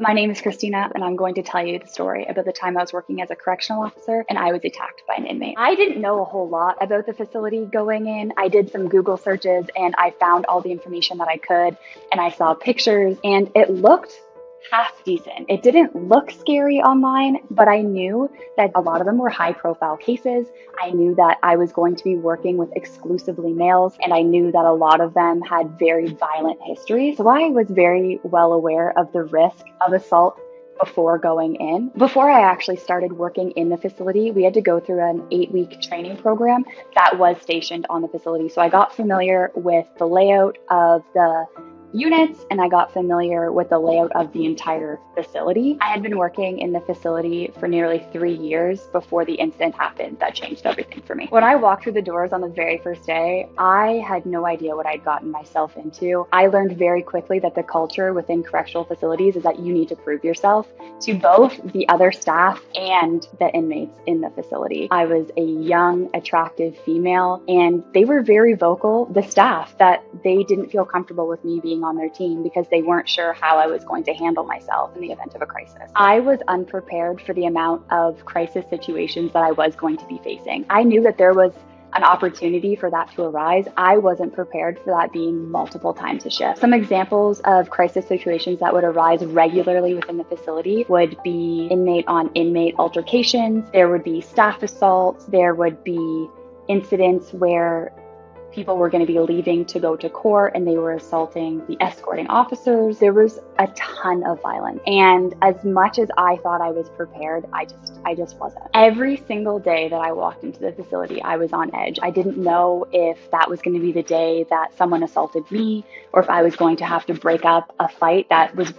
My name is Kristina, and I'm going to tell you the story about the time I was working as a correctional officer and I was attacked by an inmate. I didn't know a whole lot about the facility going in. I did some Google searches and I found all the information that I could, and I saw pictures and it looked half decent. It didn't look scary online, but I knew that a lot of them were high profile cases. I knew that I was going to be working with exclusively males, and I knew that a lot of them had very violent histories. So I was very well aware of the risk of assault before going in. Before I actually started working in the facility, we had to go through an 8-week training program that was stationed on the facility. So I got familiar with the layout of the units, and I got familiar with the layout of the entire facility. I had been working in the facility for nearly 3 years before the incident happened that changed everything for me. When I walked through the doors on the very first day, I had no idea what I'd gotten myself into. I learned very quickly that the culture within correctional facilities is that you need to prove yourself to both the other staff and the inmates in the facility. I was a young, attractive female, and they were very vocal, the staff, that they didn't feel comfortable with me being on their team because they weren't sure how I was going to handle myself in the event of a crisis. I was unprepared for the amount of crisis situations that I was going to be facing. I knew that there was an opportunity for that to arise. I wasn't prepared for that being multiple times a shift. Some examples of crisis situations that would arise regularly within the facility would be inmate on inmate altercations. There would be staff assaults. There would be incidents where people were going to be leaving to go to court and they were assaulting the escorting officers. There was a ton of violence. And as much as I thought I was prepared, I just wasn't. Every single day that I walked into the facility, I was on edge. I didn't know if that was going to be the day that someone assaulted me, or if I was going to have to break up a fight that was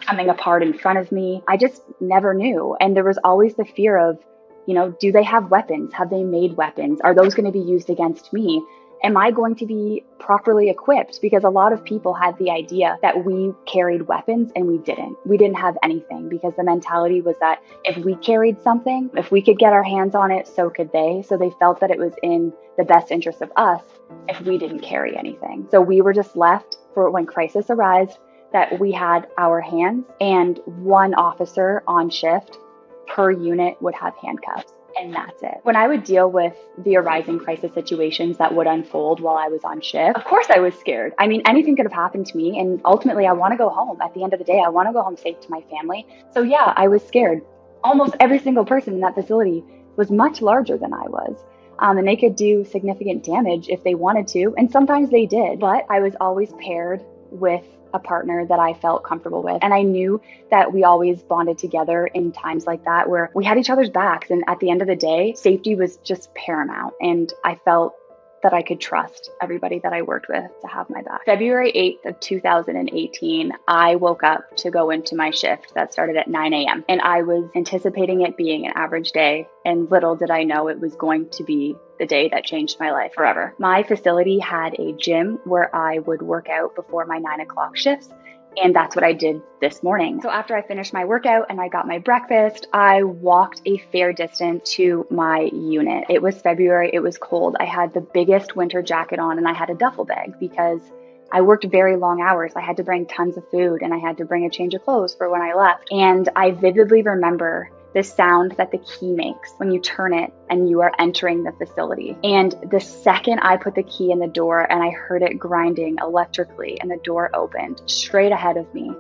coming apart in front of me. I just never knew. And there was always the fear of, do they have weapons? Have they made weapons? Are those going to be used against me? Am I going to be properly equipped? Because a lot of people had the idea that we carried weapons and we didn't. We didn't have anything because the mentality was that if we carried something, if we could get our hands on it, so could they. So they felt that it was in the best interest of us if we didn't carry anything. So we were just left for when crisis arose that we had our hands, and one officer on shift per unit would have handcuffs. And that's it. When I would deal with the arising crisis situations that would unfold while I was on shift, of course I was scared. I mean, anything could have happened to me. And ultimately, I want to go home. At the end of the day, I want to go home safe to my family. So yeah, I was scared. Almost every single person in that facility was much larger than I was. And they could do significant damage if they wanted to. And sometimes they did. But I was always paired with a partner that I felt comfortable with. And I knew that we always bonded together in times like that where we had each other's backs. And at the end of the day, safety was just paramount. And I felt that I could trust everybody that I worked with to have my back. February 8th of 2018, I woke up to go into my shift that started at 9 a.m. And I was anticipating it being an average day. And little did I know it was going to be the day that changed my life forever. My facility had a gym where I would work out before my 9 o'clock shifts. And that's what I did this morning. So after I finished my workout and I got my breakfast, I walked a fair distance to my unit. It was February, it was cold. I had the biggest winter jacket on and I had a duffel bag because I worked very long hours. I had to bring tons of food and I had to bring a change of clothes for when I left. And I vividly remember the sound that the key makes when you turn it and you are entering the facility. And the second I put the key in the door and I heard it grinding electrically and the door opened straight ahead of me,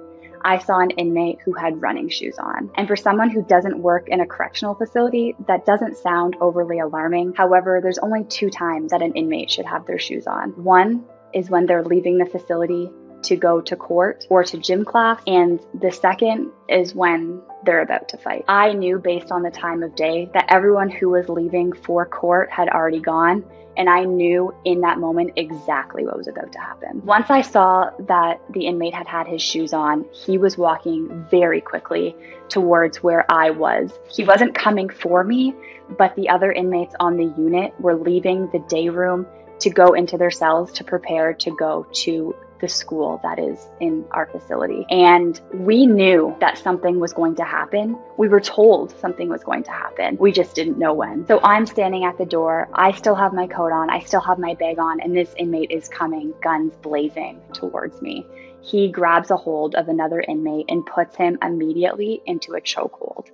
I saw an inmate who had running shoes on. And for someone who doesn't work in a correctional facility, that doesn't sound overly alarming. However, there's only 2 times that an inmate should have their shoes on. One is when they're leaving the facility to go to court or to gym class, and the second is when they're about to fight. I knew based on the time of day that everyone who was leaving for court had already gone, and I knew in that moment exactly what was about to happen. Once I saw that the inmate had had his shoes on, he was walking very quickly towards where I was. He wasn't coming for me, but the other inmates on the unit were leaving the day room to go into their cells to prepare to go to the school that is in our facility. And we knew that something was going to happen. We were told something was going to happen. We just didn't know when. So I'm standing at the door. I still have my coat on. I still have my bag on. And this inmate is coming, guns blazing towards me. he grabs a hold of another inmate and puts him immediately into a chokehold.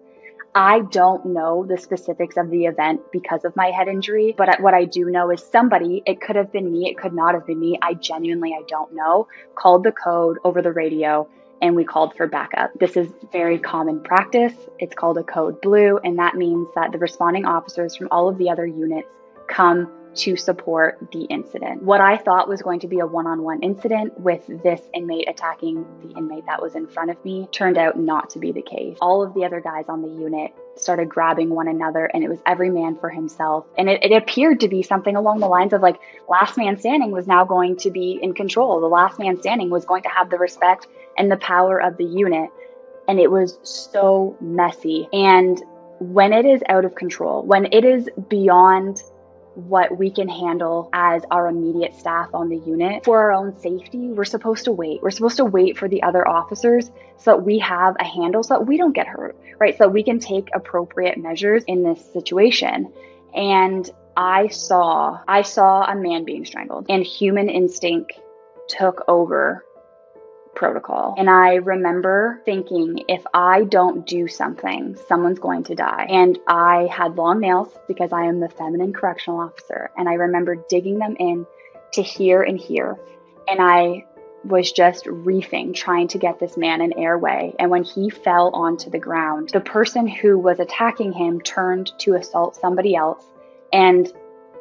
I don't know the specifics of the event because of my head injury, but what I do know is somebody, it could have been me, it could not have been me, I don't know, called the code over the radio and we called for backup. This is very common practice. It's called a code blue, and that means that the responding officers from all of the other units come to support the incident. What I thought was going to be a one-on-one incident with this inmate attacking the inmate that was in front of me turned out not to be the case. All of the other guys on the unit started grabbing one another, and it was every man for himself. And it appeared to be something along the lines of like, last man standing was now going to be in control. The last man standing was going to have the respect and the power of the unit. And it was so messy. And when it is out of control, when it is beyond what we can handle as our immediate staff on the unit, for our own safety, we're supposed to wait. We're supposed to wait for the other officers so that we have a handle, so that we don't get hurt, right? So we can take appropriate measures in this situation. And I saw a man being strangled, and human instinct took over protocol. And I remember thinking, if I don't do something, someone's going to die. And I had long nails because I am the feminine correctional officer. And I remember digging them in to here and here. And I was just reefing, trying to get this man an airway. And when he fell onto the ground, the person who was attacking him turned to assault somebody else. And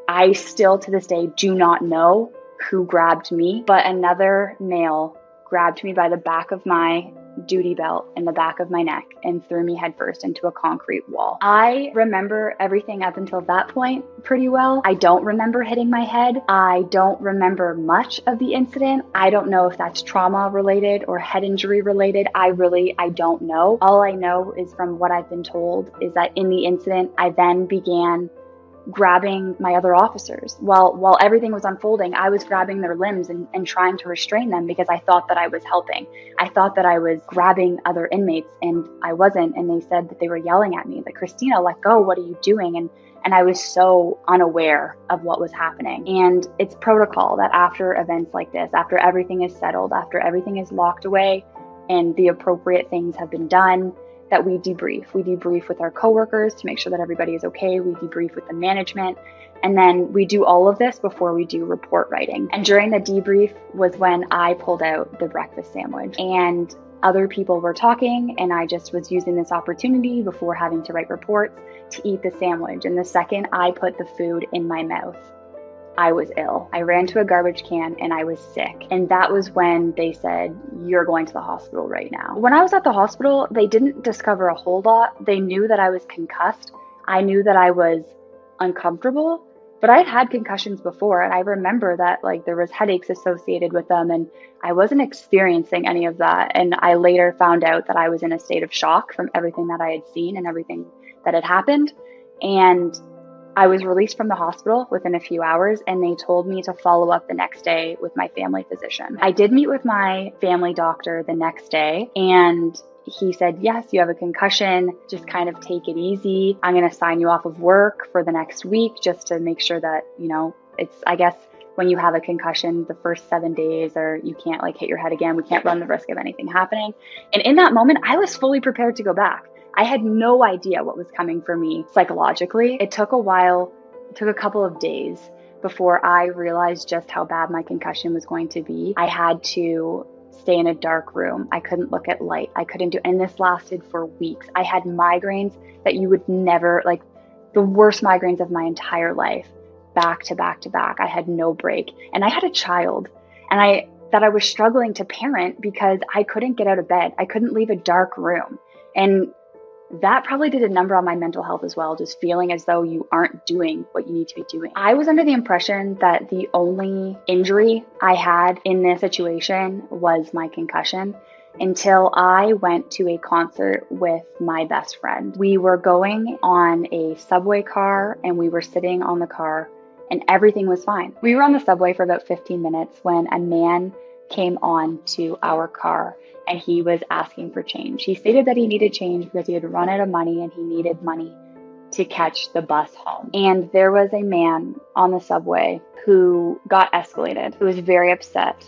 I still to this day do not know who grabbed me, but another male grabbed me by the back of my duty belt and the back of my neck and threw me headfirst into a concrete wall. I remember everything up until that point pretty well. I don't remember hitting my head. I don't remember much of the incident. I don't know if that's trauma related or head injury related. I don't know. All I know is from what I've been told is that in the incident, I then began grabbing my other officers. While everything was unfolding, I was grabbing their limbs and trying to restrain them because I thought that I was helping. I thought that I was grabbing other inmates, and I wasn't. And they said that they were yelling at me, like, Kristina, let go, what are you doing? And I was so unaware of what was happening. And it's protocol that after events like this, after everything is settled, after everything is locked away and the appropriate things have been done, that we debrief. We debrief with our coworkers to make sure that everybody is okay. We debrief with the management. And then we do all of this before we do report writing. And during the debrief was when I pulled out the breakfast sandwich. And other people were talking, and I just was using this opportunity before having to write reports to eat the sandwich. And the second I put the food in my mouth, I was ill. I ran to a garbage can and I was sick. And that was when they said, you're going to the hospital right now. When I was at the hospital, they didn't discover a whole lot. They knew that I was concussed. I knew that I was uncomfortable, but I'd had concussions before. And I remember that like there was headaches associated with them, and I wasn't experiencing any of that. And I later found out that I was in a state of shock from everything that I had seen and everything that had happened. And I was released from the hospital within a few hours, and they told me to follow up the next day with my family physician. I did meet with my family doctor the next day, and he said, yes, you have a concussion. Just kind of take it easy. I'm going to sign you off of work for the next week just to make sure that, it's, I guess, when you have a concussion, the first 7 days, or you can't like hit your head again. We can't run the risk of anything happening. And in that moment, I was fully prepared to go back. I had no idea what was coming for me psychologically. It took a while, it took a couple of days before I realized just how bad my concussion was going to be. I had to stay in a dark room. I couldn't look at light. I couldn't do, and this lasted for weeks. I had migraines that you would never, like the worst migraines of my entire life, back to back to back. I had no break. And I had a child, and I was struggling to parent because I couldn't get out of bed. I couldn't leave a dark room. And that probably did a number on my mental health as well, just feeling as though you aren't doing what you need to be doing. I was under the impression that the only injury I had in this situation was my concussion until I went to a concert with my best friend. We were going on a subway car, and we were sitting on the car, and everything was fine. We were on the subway for about 15 minutes when a man came on to our car, and he was asking for change. He stated that he needed change because he had run out of money and he needed money to catch the bus home. And there was a man on the subway who got escalated, who was very upset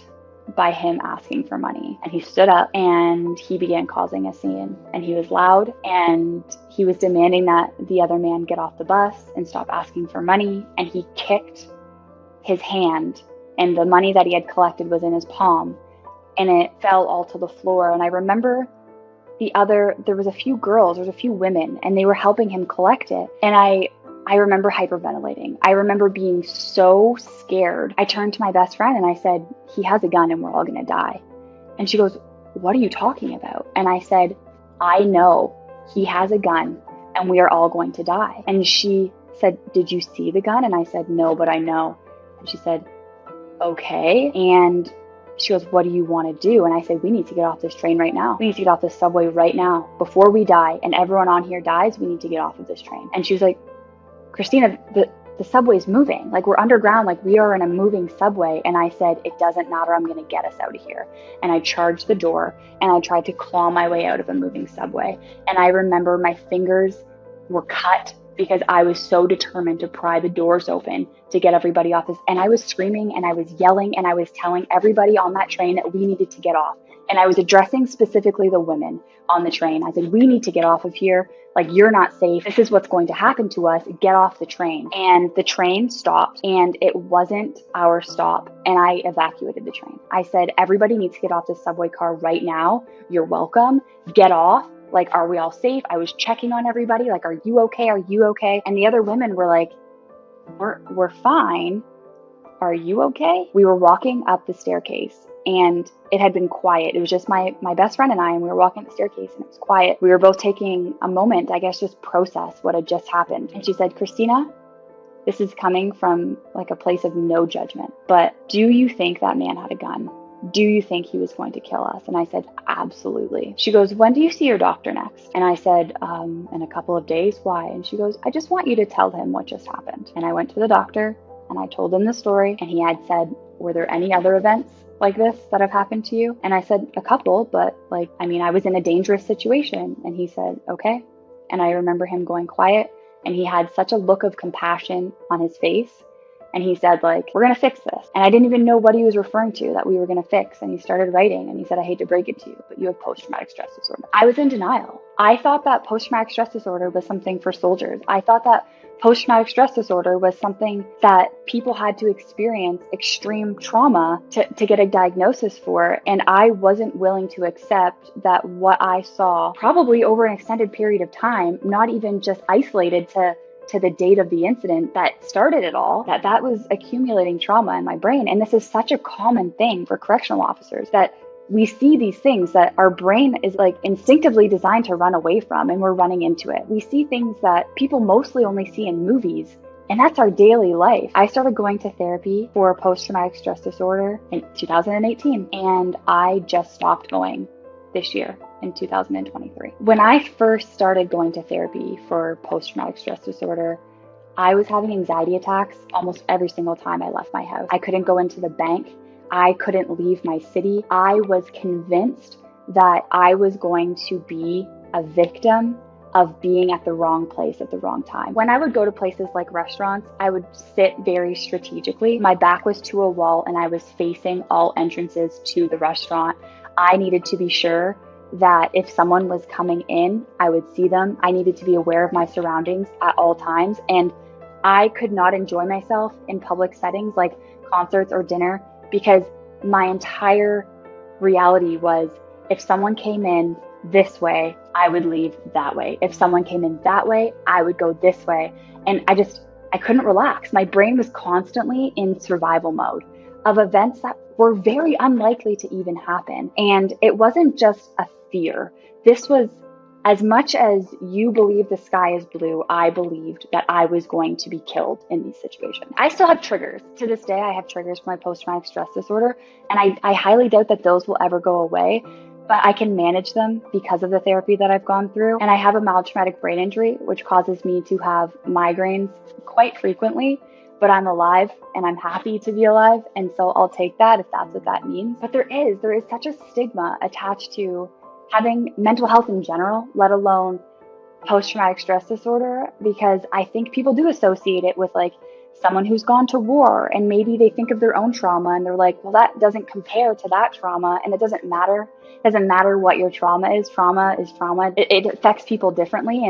by him asking for money. And he stood up and he began causing a scene. And he was loud and he was demanding that the other man get off the bus and stop asking for money. And he kicked his hand, and the money that he had collected was in his palm, and it fell all to the floor. And I remember there was a few girls, there was a few women, and they were helping him collect it. And I remember hyperventilating. I remember being so scared. I turned to my best friend and I said, he has a gun and we're all gonna die. And she goes, what are you talking about? And I said, I know he has a gun and we are all going to die. And she said, did you see the gun? And I said, no, but I know. And she said, okay. And she goes, what do you want to do? And I said, we need to get off this train right now. We need to get off this subway right now. Before we die and everyone on here dies, we need to get off of this train. And she was like, Kristina, the subway's moving. Like, we're underground, like we are in a moving subway. And I said, it doesn't matter. I'm going to get us out of here. And I charged the door and I tried to claw my way out of a moving subway. And I remember my fingers were cut because I was so determined to pry the doors open to get everybody off this. And I was screaming and I was yelling and I was telling everybody on that train that we needed to get off. And I was addressing specifically the women on the train. I said, we need to get off of here. Like, you're not safe. This is what's going to happen to us. Get off the train. And the train stopped and it wasn't our stop. And I evacuated the train. I said, everybody needs to get off this subway car right now. You're welcome. Get off. Like, are we all safe? I was checking on everybody. Like, are you okay? Are you okay? And the other women were like, we're fine. Are you okay? We were walking up the staircase and it had been quiet. It was just my best friend and I, and we were walking up the staircase and it was quiet. We were both taking a moment, I guess, just process what had just happened. And she said, Kristina, this is coming from like a place of no judgment, but do you think that man had a gun? Do you think he was going to kill us? And I said, absolutely. She goes, when do you see your doctor next? And I said, in a couple of days. Why? And she goes, I just want you to tell him what just happened. And I went to the doctor and I told him the story. And he had said, were there any other events like this that have happened to you? And I said, a couple, but I was in a dangerous situation. And he said, okay. And I remember him going quiet and he had such a look of compassion on his face. And he said, like, we're going to fix this. And I didn't even know what he was referring to that we were going to fix. And he started writing and he said, I hate to break it to you, but you have post-traumatic stress disorder. I was in denial. I thought that post-traumatic stress disorder was something for soldiers. I thought that post-traumatic stress disorder was something that people had to experience extreme trauma to get a diagnosis for. And I wasn't willing to accept that what I saw, probably over an extended period of time, not even just isolated to the date of the incident that started it all, that was accumulating trauma in my brain. And this is such a common thing for correctional officers, that we see these things that our brain is like instinctively designed to run away from, and we're running into it. We see things that people mostly only see in movies, and that's our daily life. I started going to therapy for post-traumatic stress disorder in 2018, and I just stopped going this year in 2023. When I first started going to therapy for post-traumatic stress disorder, I was having anxiety attacks almost every single time I left my house. I couldn't go into the bank. I couldn't leave my city. I was convinced that I was going to be a victim of being at the wrong place at the wrong time. When I would go to places like restaurants, I would sit very strategically. My back was to a wall and I was facing all entrances to the restaurant. I needed to be sure that if someone was coming in, I would see them. I needed to be aware of my surroundings at all times. And I could not enjoy myself in public settings like concerts or dinner, because my entire reality was, if someone came in this way, I would leave that way. If someone came in that way, I would go this way. And I couldn't relax. My brain was constantly in survival mode of events that were very unlikely to even happen. And it wasn't just a fear. This was, as much as you believe the sky is blue, I believed that I was going to be killed in these situations. I still have triggers. To this day, I have triggers for my post-traumatic stress disorder, and I highly doubt that those will ever go away, but I can manage them because of the therapy that I've gone through. And I have a mild traumatic brain injury, which causes me to have migraines quite frequently, but I'm alive and I'm happy to be alive. And so I'll take that if that's what that means. But there is such a stigma attached to having mental health in general, let alone post-traumatic stress disorder, because I think people do associate it with like someone who's gone to war and maybe they think of their own trauma and they're like, well, that doesn't compare to that trauma. And it doesn't matter. It doesn't matter what your trauma is. Trauma is trauma. It affects people differently.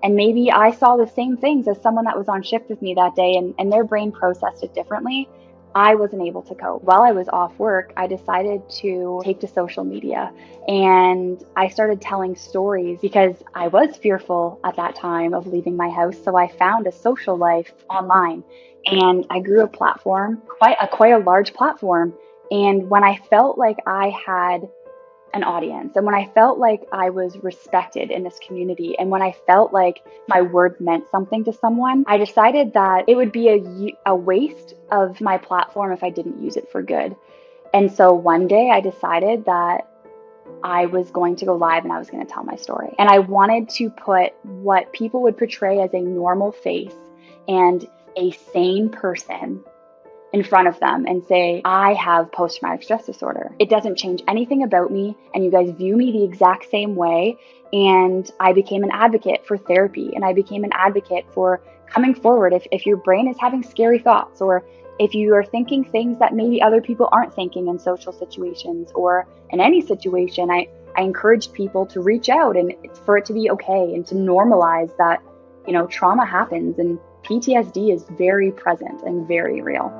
And maybe I saw the same things as someone that was on shift with me that day, and their brain processed it differently. I wasn't able to cope. While I was off work, I decided to take to social media, and I started telling stories because I was fearful at that time of leaving my house. So I found a social life online, and I grew a platform, quite a large platform. And when I felt like I had an audience, and when I felt like I was respected in this community, and when I felt like my words meant something to someone, I decided that it would be a waste of my platform if I didn't use it for good. And so one day I decided that I was going to go live and I was going to tell my story. And I wanted to put what people would portray as a normal face and a sane person in front of them and say, I have post-traumatic stress disorder. It doesn't change anything about me, and you guys view me the exact same way. And I became an advocate for therapy, and I became an advocate for coming forward if your brain is having scary thoughts, or if you are thinking things that maybe other people aren't thinking in social situations or in any situation. I encouraged people to reach out and for it to be okay and to normalize that, trauma happens and PTSD is very present and very real.